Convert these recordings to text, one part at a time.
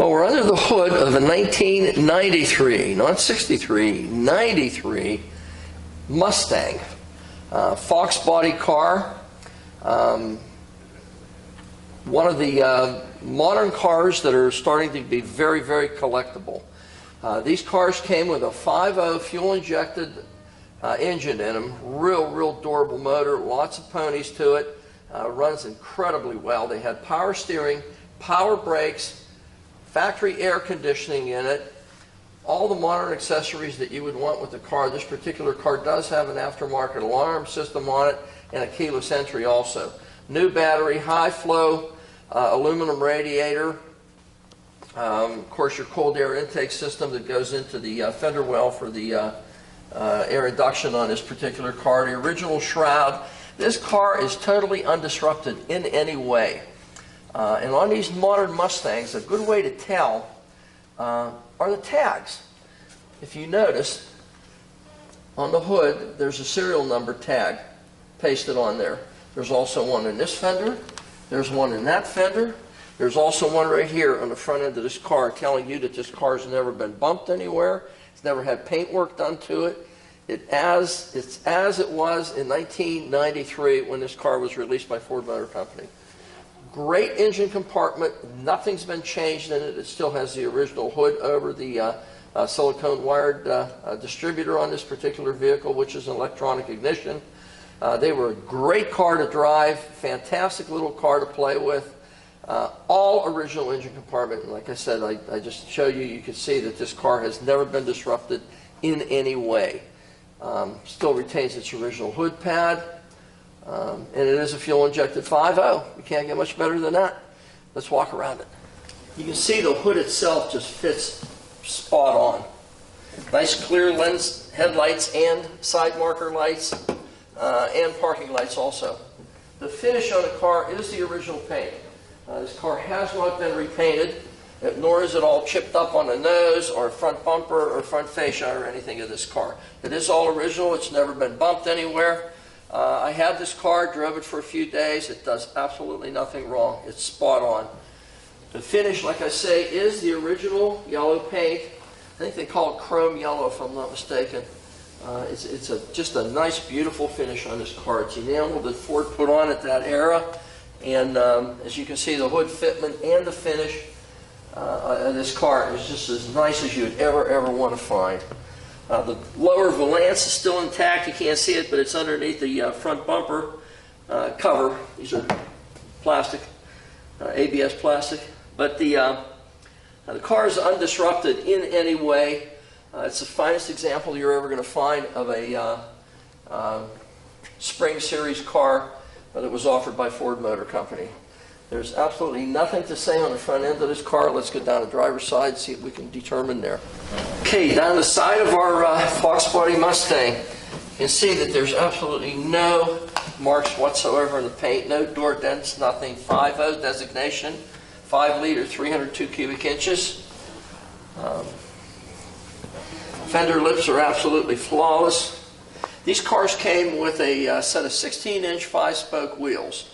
Well, we're under the hood of a 1993, not 63, 93 Mustang. Fox body car. One of the modern cars that are starting to be very, very collectible. These cars came with a 5.0 fuel-injected engine in them. Real durable motor, lots of ponies to it. Runs incredibly well. They had power steering, power brakes, factory air conditioning in it, all the modern accessories that you would want with the car. This particular car does have an aftermarket alarm system on it and a keyless entry also. New battery, high flow aluminum radiator. Of course, your cold air intake system that goes into the fender well for the air induction on this particular car. The original shroud. This car is totally undisrupted in any way. And on these modern Mustangs, a good way to tell are the tags. If you notice, on the hood, there's a serial number tag pasted on there. There's also one in this fender. There's one in that fender. There's also one right here on the front end of this car telling you that this car has never been bumped anywhere. It's never had paint work done to it. It's as it was in 1993 when this car was released by Ford Motor Company. Great engine compartment. Nothing's been changed in it. It still has the original hood over the silicone wired distributor on this particular vehicle, which is an electronic ignition. They were a great car to drive, fantastic little car to play with. All original engine compartment. And like I said, I just show you, you can see that this car has never been disrupted in any way. Still retains its original hood pad. And it is a fuel-injected 5.0. You can't get much better than that. Let's walk around it. You can see the hood itself just fits spot on. Nice clear lens headlights and side marker lights and parking lights also. The finish on the car is the original paint. This car has not been repainted, nor is it all chipped up on the nose or front bumper or front fascia or anything of this car. It is all original. It's never been bumped anywhere. I had this car, drove it for a few days. It does absolutely nothing wrong. It's spot on. The finish, like I say, is the original yellow paint. I think they call it chrome yellow, if I'm not mistaken. It's just a nice, beautiful finish on this car. It's enamel that Ford put on at that era. And as you can see, the hood fitment and the finish of this car is just as nice as you'd ever want to find. The lower valance is still intact. You can't see it, but it's underneath the front bumper cover. These are plastic, ABS plastic. But the car is undisrupted in any way. It's the finest example you're ever going to find of a Spring Series car that was offered by Ford Motor Company. There's absolutely nothing to say on the front end of this car. Let's go down the driver's side and see if we can determine there. Okay, down the side of our Fox body Mustang, you can see that there's absolutely no marks whatsoever in the paint, no door dents, nothing. 5.0 designation, 5 liter, 302 cubic inches. Fender lips are absolutely flawless. These cars came with a set of 16-inch 5-spoke wheels.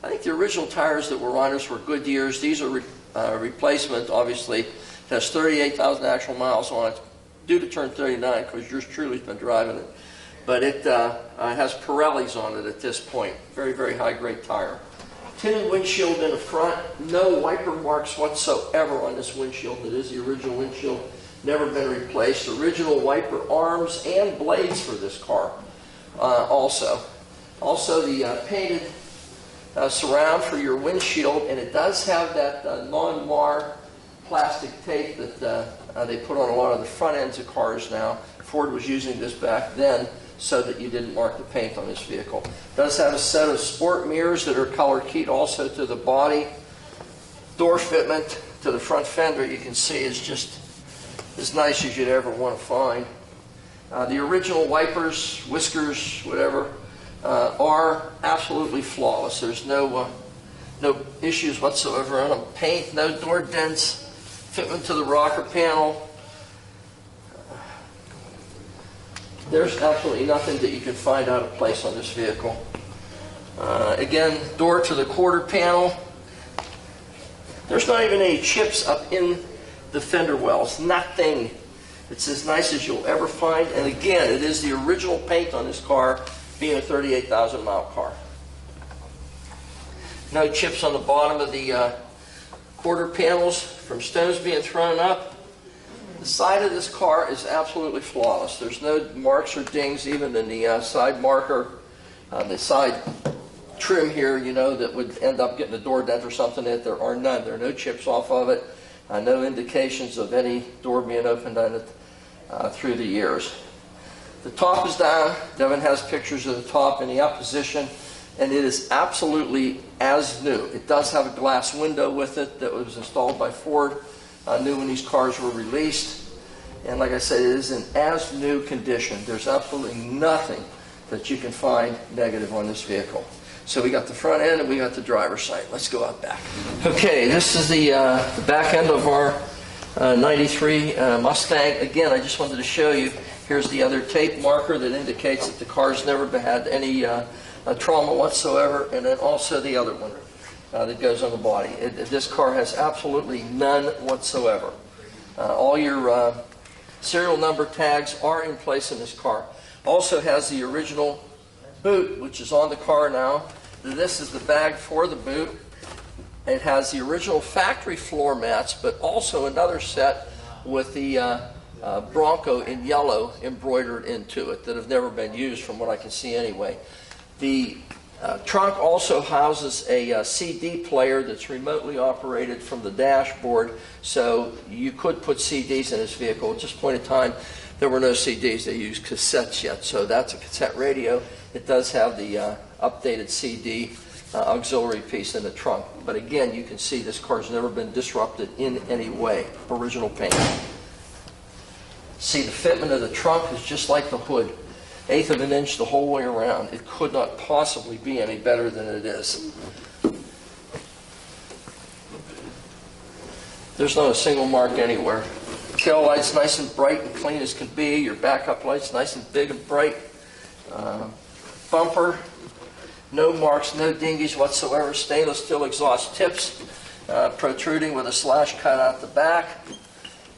I think the original tires that were on us were Goodyears. These are replacement, obviously. It has 38,000 actual miles on it. Due to turn 39 because yours truly's been driving it. But it has Pirellis on it at this point. Very high-grade tire. Tinted windshield in the front. No wiper marks whatsoever on this windshield. It is the original windshield. Never been replaced. Original wiper arms and blades for this car also. Also the painted surround for your windshield, and it does have that non-mar plastic tape that they put on a lot of the front ends of cars now. Ford was using this back then so that you didn't mark the paint on this vehicle. It does have a set of sport mirrors that are color keyed also to the body. Door fitment to the front fender, you can see, is just as nice as you'd ever want to find. The original wipers, whiskers, whatever, are absolutely flawless. There's no issues whatsoever on them. Paint, no door dents, fitment to the rocker panel. There's absolutely nothing that you can find out of place on this vehicle. Again, door to the quarter panel. There's not even any chips up in the fender wells. Nothing. It's as nice as you'll ever find. And again, it is the original paint on this car, being a 38,000 mile car. No chips on the bottom of the quarter panels from stones being thrown up. The side of this car is absolutely flawless. There's no marks or dings even in the side marker, the side trim here, you know, that would end up getting a door dent or something. There are none. There are no chips off of it. No indications of any door being opened on it through the years. The top is down. Devin has pictures of the top in the up position, and it is absolutely as new. It does have a glass window with it that was installed by Ford new when these cars were released. And like I said, it is in as new condition. There's absolutely nothing that you can find negative on this vehicle. So we got the front end and we got the driver's side. Let's go out back. Okay, this is the back end of our 93 Mustang. Again, I just wanted to show you, here's the other tape marker that indicates that the car's never had any trauma whatsoever, and then also the other one that goes on the body. This car has absolutely none whatsoever. All your serial number tags are in place in this car. Also has the original boot, which is on the car now. This is the bag for the boot. It has the original factory floor mats, but also another set with the Bronco in yellow embroidered into it that have never been used from what I can see anyway. The trunk also houses a CD player that's remotely operated from the dashboard, so you could put CDs in this vehicle. At this point in time, there were no CDs. They used cassettes yet, so that's a cassette radio. It does have the updated CD auxiliary piece in the trunk. But again, you can see this car's never been disrupted in any way. Original paint. See, the fitment of the trunk is just like the hood. 1/8 of an inch the whole way around. It could not possibly be any better than it is. There's not a single mark anywhere. Tail lights nice and bright and clean as can be. Your backup lights nice and big and bright. Bumper, no marks, no dingies whatsoever. Stainless steel exhaust tips protruding with a slash cut out the back.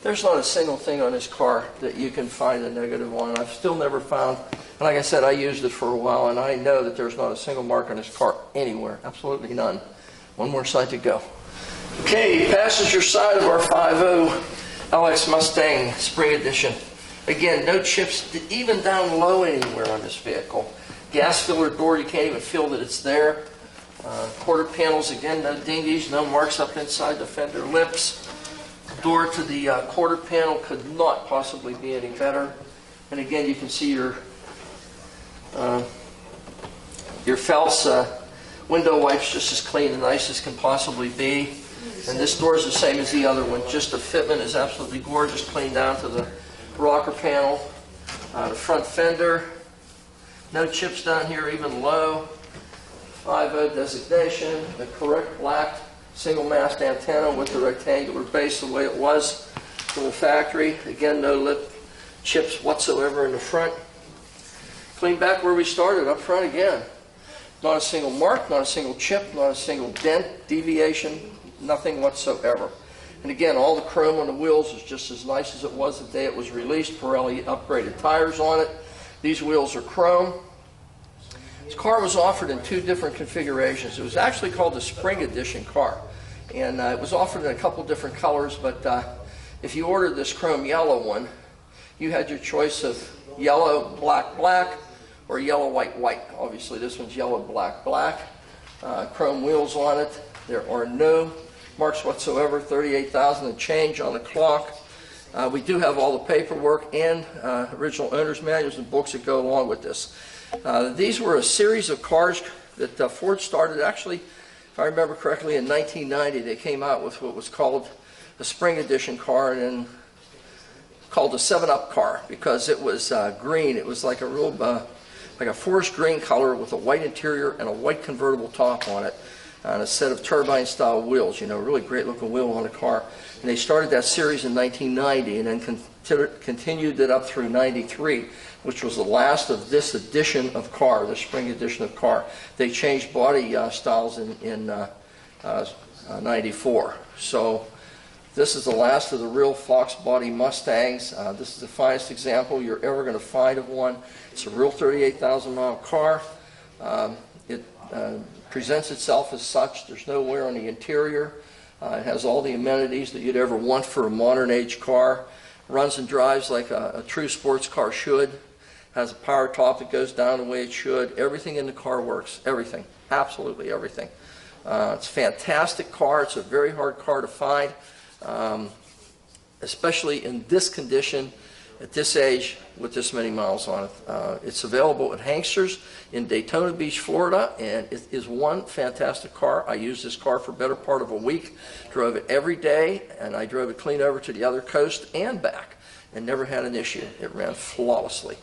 There's not a single thing on this car that you can find a negative on. I've still never found, and like I said, I used it for a while, and I know that there's not a single mark on this car anywhere. Absolutely none. One more side to go. Okay, passenger side of our 5.0 LX Mustang Spring Edition. Again, no chips even down low anywhere on this vehicle. Gas filler door, you can't even feel that it's there. Quarter panels, again, no dingies, no marks up inside the fender lips. Door to the quarter panel could not possibly be any better. And again, you can see your Phelps window wipes just as clean and nice as can possibly be. And this door is the same as the other one. Just the fitment is absolutely gorgeous, clean down to the rocker panel. The front fender, no chips down here, even low. 5.0 designation, the correct black single mast antenna with the rectangular base the way it was from the factory. Again, no lip chips whatsoever in the front. Clean back where we started, up front again. Not a single mark, not a single chip, not a single dent, deviation, nothing whatsoever. And again, all the chrome on the wheels is just as nice as it was the day it was released. Pirelli upgraded tires on it. These wheels are chrome. This car was offered in 2 different configurations. It was actually called the Spring Edition car. And it was offered in a couple different colors, but if you ordered this chrome yellow one, you had your choice of yellow, black, black, or yellow, white, white. Obviously, this one's yellow, black, black. Chrome wheels on it. There are no marks whatsoever, 38,000 and change on the clock. We do have all the paperwork and original owner's manuals and books that go along with this. These were a series of cars that Ford started, actually, if I remember correctly, in 1990. They came out with what was called a Spring Edition car, and then called a 7-Up car because it was green. It was like a real, like a forest green color with a white interior and a white convertible top on it, and a set of turbine-style wheels. You know, really great-looking wheel on the car. And they started that series in 1990, and then continued it up through 93. Which was the last of this edition of car, the Spring Edition of car. They changed body styles in 94. So this is the last of the real Fox body Mustangs. This is the finest example you're ever going to find of one. It's a real 38,000 mile car. It presents itself as such. There's no wear on the interior. It has all the amenities that you'd ever want for a modern age car. Runs and drives like a true sports car should. Has a power top that goes down the way it should. Everything in the car works. Everything. Absolutely everything. It's a fantastic car. It's a very hard car to find, especially in this condition, at this age, with this many miles on it. It's available at Hanksters in Daytona Beach, Florida, and it is one fantastic car. I used this car for a better part of a week, drove it every day, and I drove it clean over to the other coast and back, and never had an issue. It ran flawlessly.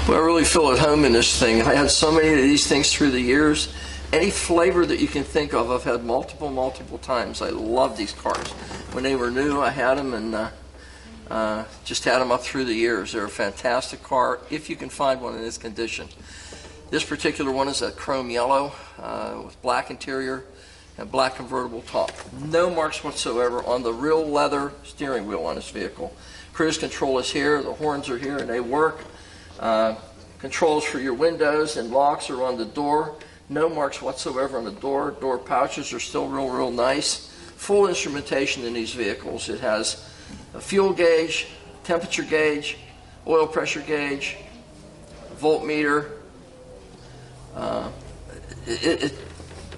Well, I really feel at home in this thing. I had so many of these things through the years. Any flavor that you can think of, I've had multiple times. I love these cars. When they were new, I had them, and just had them up through the years. They're a fantastic car if you can find one in this condition. This particular one is a chrome yellow with black interior and black convertible top. No marks whatsoever on the real leather steering wheel on this vehicle. Cruise control is here, the horns are here, and they work. Controls for your windows and locks are on the door. No marks whatsoever on the door. Door pouches are still real nice. Full instrumentation in these vehicles. It has a fuel gauge, temperature gauge, oil pressure gauge, voltmeter,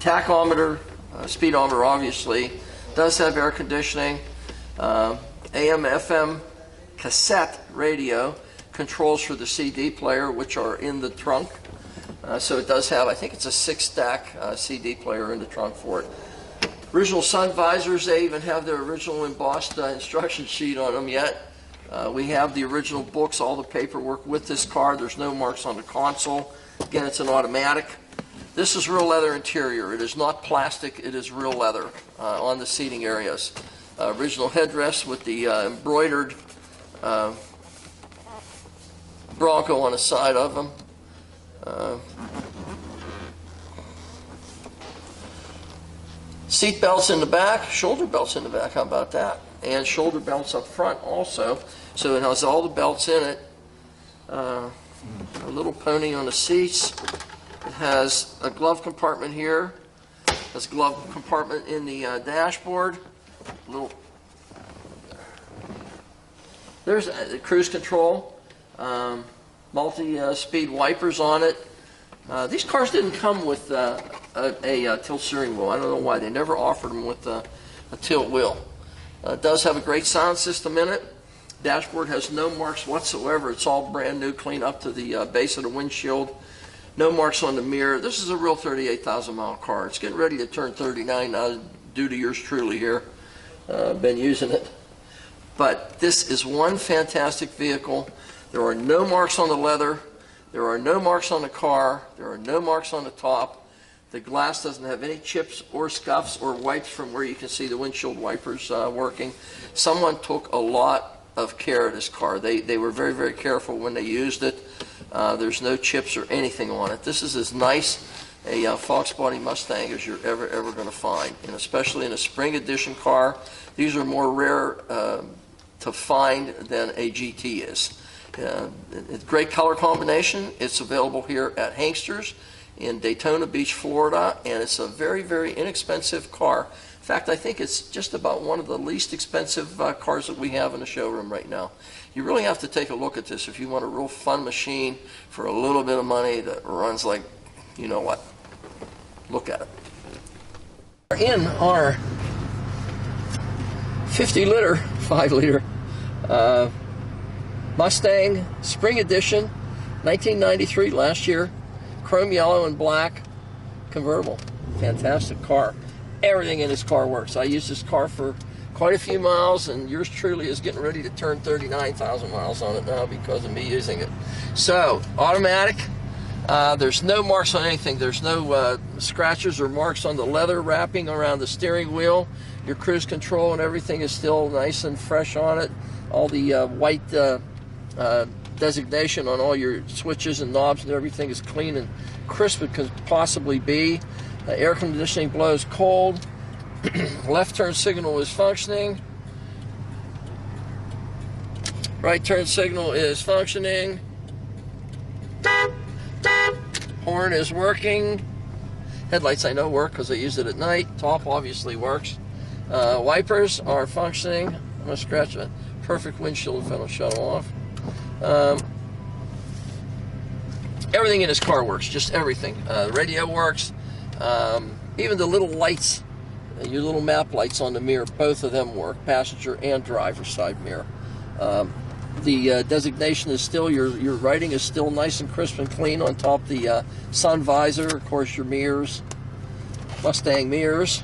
tachometer, speedometer obviously. Does have air conditioning, AM, FM, cassette radio, controls for the CD player, which are in the trunk. So it does have, I think it's a 6-stack CD player in the trunk for it. Original sun visors, they even have their original embossed instruction sheet on them yet. We have the original books, all the paperwork with this car. There's no marks on the console. Again, it's an automatic. This is real leather interior. It is not plastic, it is real leather on the seating areas. Original headrest with the embroidered Bronco on the side of them. Seat belts in the back, shoulder belts in the back, how about that? And shoulder belts up front also. So it has all the belts in it. A little pony on the seats. It has a glove compartment here. It has a glove compartment in the dashboard. There's the cruise control. Multi-speed wipers on it. These cars didn't come with a tilt steering wheel. I don't know why. They never offered them with a tilt wheel. It does have a great sound system in it. Dashboard has no marks whatsoever. It's all brand new, clean up to the base of the windshield. No marks on the mirror. This is a real 38,000 mile car. It's getting ready to turn 39 now due to yours truly here. Been using it. But this is one fantastic vehicle. There are no marks on the leather. There are no marks on the car. There are no marks on the top. The glass doesn't have any chips or scuffs or wipes from where you can see the windshield wipers working. Someone took a lot of care of this car. They were very careful when they used it. There's no chips or anything on it. This is as nice a Fox body Mustang as you're ever going to find, and especially in a spring edition car. These are more rare to find than a GT is. It's great color combination. It's available here at Hanksters in Daytona Beach, Florida, and it's a very inexpensive car. In fact, I think it's just about one of the least expensive cars that we have in the showroom right now. You really have to take a look at this if you want a real fun machine for a little bit of money that runs like, you know what. Look at it. We're in our 50-liter, 5-liter Mustang Spring Edition, 1993, last year. Chrome yellow and black convertible. Fantastic car. Everything in this car works. I used this car for quite a few miles, and yours truly is getting ready to turn 39,000 miles on it now because of me using it. So, automatic. There's no marks on anything. There's no scratches or marks on the leather wrapping around the steering wheel. Your cruise control and everything is still nice and fresh on it. All the white designation on all your switches and knobs and everything is clean and crisp it could possibly be. Air conditioning blows cold. Left turn signal is functioning. Right turn signal is functioning. Horn is working. Headlights I know work because I use it at night. Top obviously works. Wipers are functioning. I'm going to scratch it. Perfect windshield if I don't shut them off. Everything in this car works, just everything. Radio works. Even the little lights, your little map lights on the mirror, both of them work, passenger and driver side mirror. The designation is still, your writing is still nice and crisp and clean on top. The sun visor, of course, your mirrors, Mustang mirrors.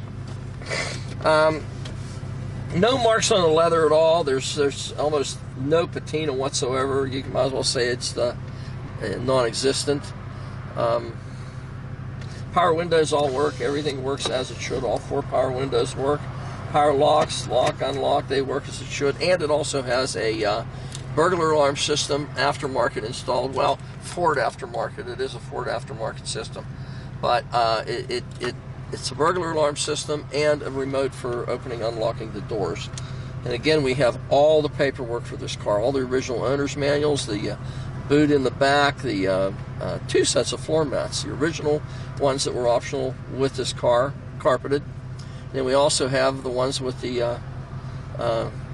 No marks on the leather at all. There's almost no patina whatsoever. You might as well say it's non-existent. Power windows all work. Everything works as it should. All 4 power windows work. Power locks, lock, unlock, they work as it should. And it also has a burglar alarm system, aftermarket installed. Well, Ford aftermarket. It is a Ford aftermarket system. But it's a burglar alarm system and a remote for opening and unlocking the doors. And again, we have all the paperwork for this car. All the original owner's manuals, the boot in the back, the 2 sets of floor mats, the original ones that were optional with this car, carpeted. Then we also have the ones with the,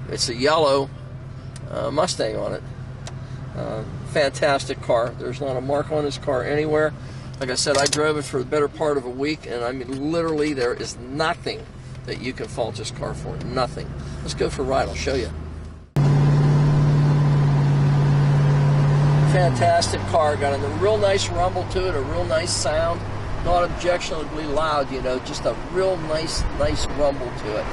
it's a yellow Mustang on it. Fantastic car. There's not a mark on this car anywhere. Like I said, I drove it for the better part of a week, and I mean, literally, there is nothing that you can fault this car for. Nothing. Let's go for a ride. I'll show you. Fantastic car. Got a real nice rumble to it, a real nice sound. Not objectionably loud, you know, just a real nice rumble to it.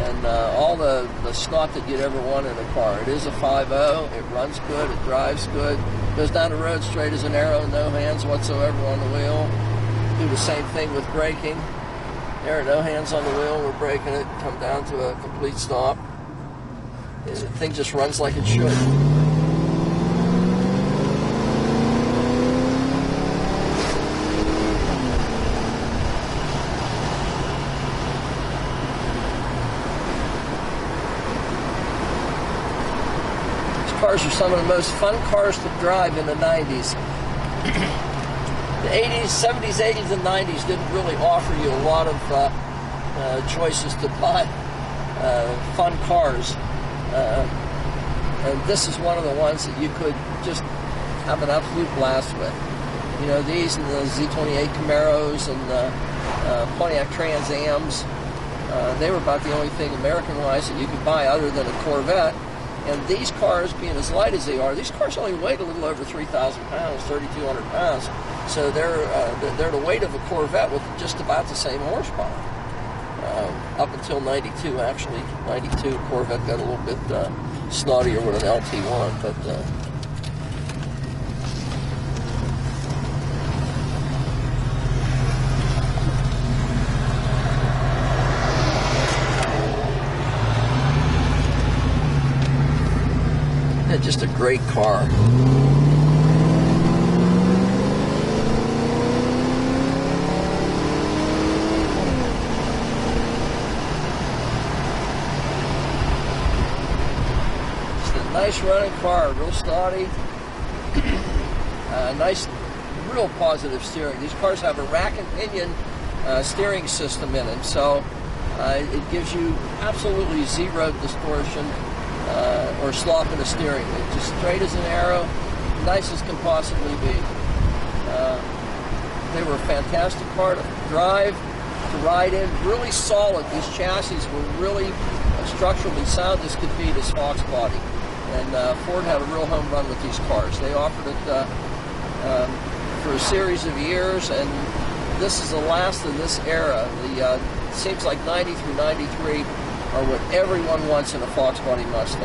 And all the snot that you'd ever want in a car. It is a 5.0. It runs good. It drives good. Goes down the road straight as an arrow. No hands whatsoever on the wheel. Do the same thing with braking. There are no hands on the wheel. We're braking it. Come down to a complete stop. The thing just runs like it should. Cars are some of the most fun cars to drive in the 90s. The 80s, 70s, 80s, and 90s didn't really offer you a lot of choices to buy fun cars. And this is one of the ones that you could just have an absolute blast with. You know, these and the Z28 Camaros and the Pontiac Trans Ams, they were about the only thing American-wise that you could buy other than a Corvette. And these cars, being as light as they are, these cars only weigh a little over 3,000 pounds, 3,200 pounds. So they're the weight of a Corvette with just about the same horsepower. Up until 92, actually. 92, Corvette got a little bit snottier with an LT1, but just a great car. Just a nice running car, real snotty. Nice, real positive steering. These cars have a rack and pinion steering system in them, so it gives you absolutely zero distortion or slop in the steering. It's just straight as an arrow, nice as can possibly be. They were a fantastic car to drive, to ride in, really solid. These chassis were really structurally sound as could be, this Fox body. And Ford had a real home run with these cars. They offered it for a series of years, and this is the last of this era. It seems like 90 through 93 are what everyone wants in a Fox body Mustang.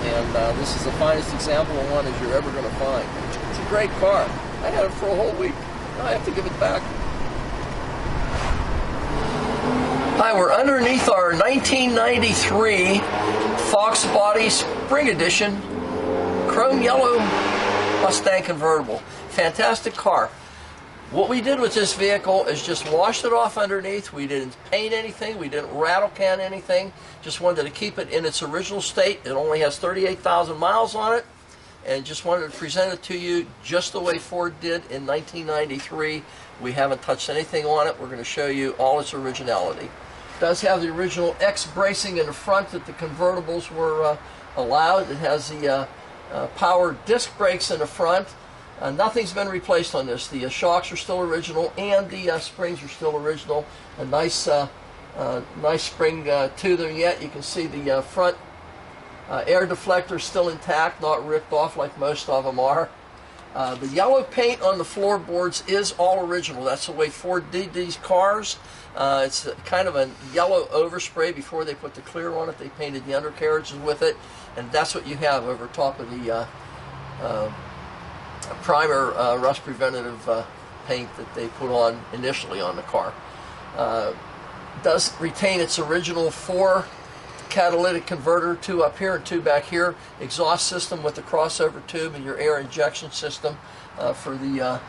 And this is the finest example of one as you're ever going to find. It's a great car. I had it for a whole week. Now I have to give it back. Hi, we're underneath our 1993 Fox body Spring Edition chrome yellow Mustang convertible. Fantastic car. What we did with this vehicle is just washed it off underneath. We didn't paint anything. We didn't rattle can anything. Just wanted to keep it in its original state. It only has 38,000 miles on it. And just wanted to present it to you just the way Ford did in 1993. We haven't touched anything on it. We're going to show you all its originality. It does have the original X bracing in the front that the convertibles were allowed. It has the power disc brakes in the front. Nothing's been replaced on this. The shocks are still original, and the springs are still original. A nice spring to them yet. You can see the front air deflector still intact, not ripped off like most of them are. The yellow paint on the floorboards is all original. That's the way Ford did these cars. It's kind of a yellow overspray. Before they put the clear on it, they painted the undercarriages with it, and that's what you have over top of the primer rust preventative paint that they put on initially on the car. Does retain its original 4 catalytic converter, 2 up here and 2 back here, exhaust system with the crossover tube, and your air injection system for the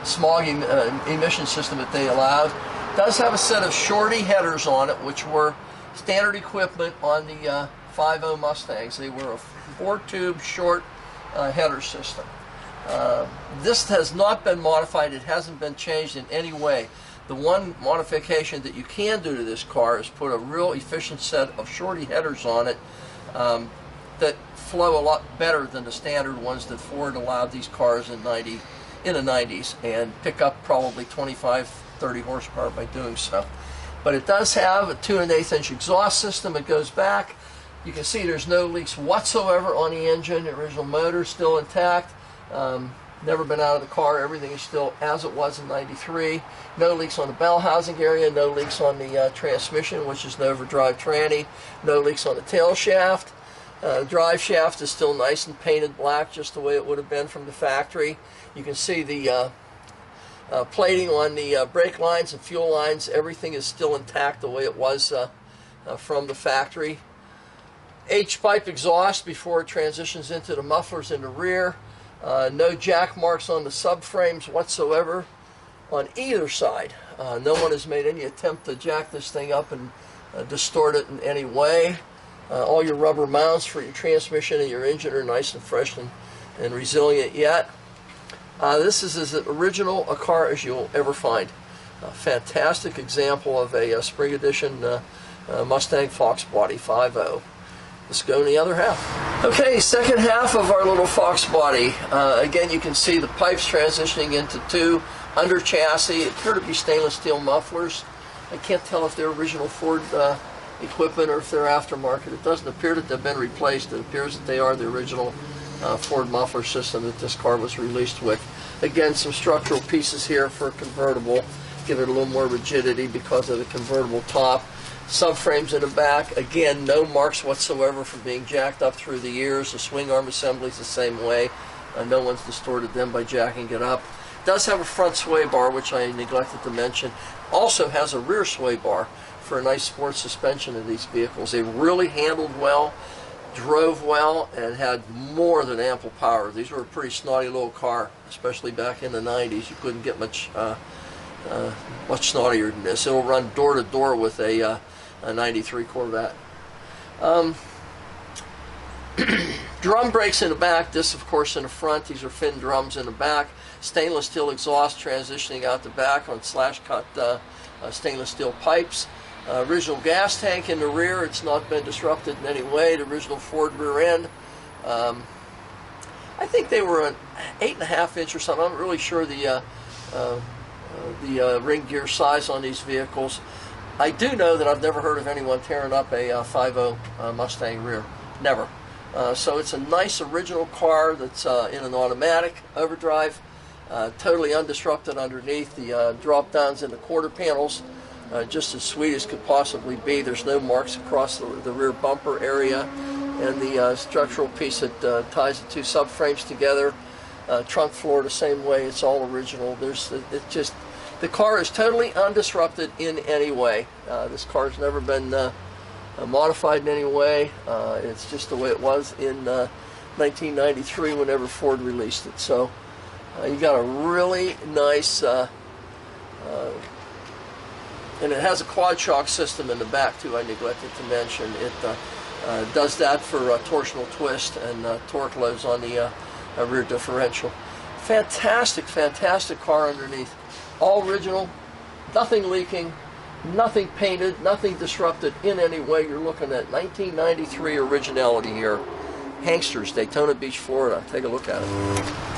smog emission system that they allowed. Does have a set of shorty headers on it, which were standard equipment on the 5.0 Mustangs. They were a 4-tube short header system. This has not been modified. It hasn't been changed in any way. The one modification that you can do to this car is put a real efficient set of shorty headers on it that flow a lot better than the standard ones that Ford allowed these cars in the 90s, and pick up probably 25-30 horsepower by doing so. But it does have a 2 1/8 inch exhaust system. It goes back. You can see there's no leaks whatsoever on the engine. The original motor is still intact. Never been out of the car. Everything is still as it was in '93. No leaks on the bell housing area. No leaks on the transmission, which is an overdrive tranny. No leaks on the tail shaft. Drive shaft is still nice and painted black, just the way it would have been from the factory. You can see the plating on the brake lines and fuel lines. Everything is still intact the way it was from the factory. H-pipe exhaust before it transitions into the mufflers in the rear. No jack marks on the subframes whatsoever on either side. No one has made any attempt to jack this thing up and distort it in any way. All your rubber mounts for your transmission and your engine are nice and fresh and resilient yet. This is as original a car as you'll ever find. A fantastic example of a Spring Edition Mustang Fox Body 5.0. Let's go in the other half. Okay, second half of our little Fox Body. Again, you can see the pipes transitioning into 2 under chassis. It appear to be stainless steel mufflers. I can't tell if they're original Ford equipment or if they're aftermarket. It doesn't appear that they've been replaced. It appears that they are the original Ford muffler system that this car was released with. Again, some structural pieces here for a convertible. Give it a little more rigidity because of the convertible top. Subframes in the back. Again, no marks whatsoever from being jacked up through the years. The swing arm assembly is the same way. No one's distorted them by jacking it up. Does have a front sway bar, which I neglected to mention. Also has a rear sway bar for a nice sports suspension in these vehicles. They really handled well, drove well, and had more than ample power. These were a pretty snotty little car, especially back in the 90s. You couldn't get much snottier than this. It'll run door to door with a 93 Corvette. Drum brakes in the back. This, of course, in the front. These are fin drums in the back. Stainless steel exhaust transitioning out the back on slash-cut stainless steel pipes. Original gas tank in the rear. It's not been disrupted in any way. The original Ford rear end. I think they were an 8.5 inch or something. I'm not really sure the ring gear size on these vehicles. I do know that I've never heard of anyone tearing up a 5.0 Mustang rear. Never. So it's a nice original car that's in an automatic overdrive, totally undisrupted underneath. The drop downs in the quarter panels just as sweet as could possibly be. There's no marks across the rear bumper area, and the structural piece that ties the 2 subframes together. Trunk floor the same way. It's all original. The car is totally undisrupted in any way. This car's never been modified in any way. It's just the way it was in 1993 whenever Ford released it. So You got a really nice, and it has a quad shock system in the back too. I neglected to mention it does that for torsional twist, and torque loads on the rear differential. Fantastic, fantastic car underneath. All original, nothing leaking, nothing painted, nothing disrupted in any way. You're looking at 1993 originality here. Hanksters, Daytona Beach, Florida. Take a look at it.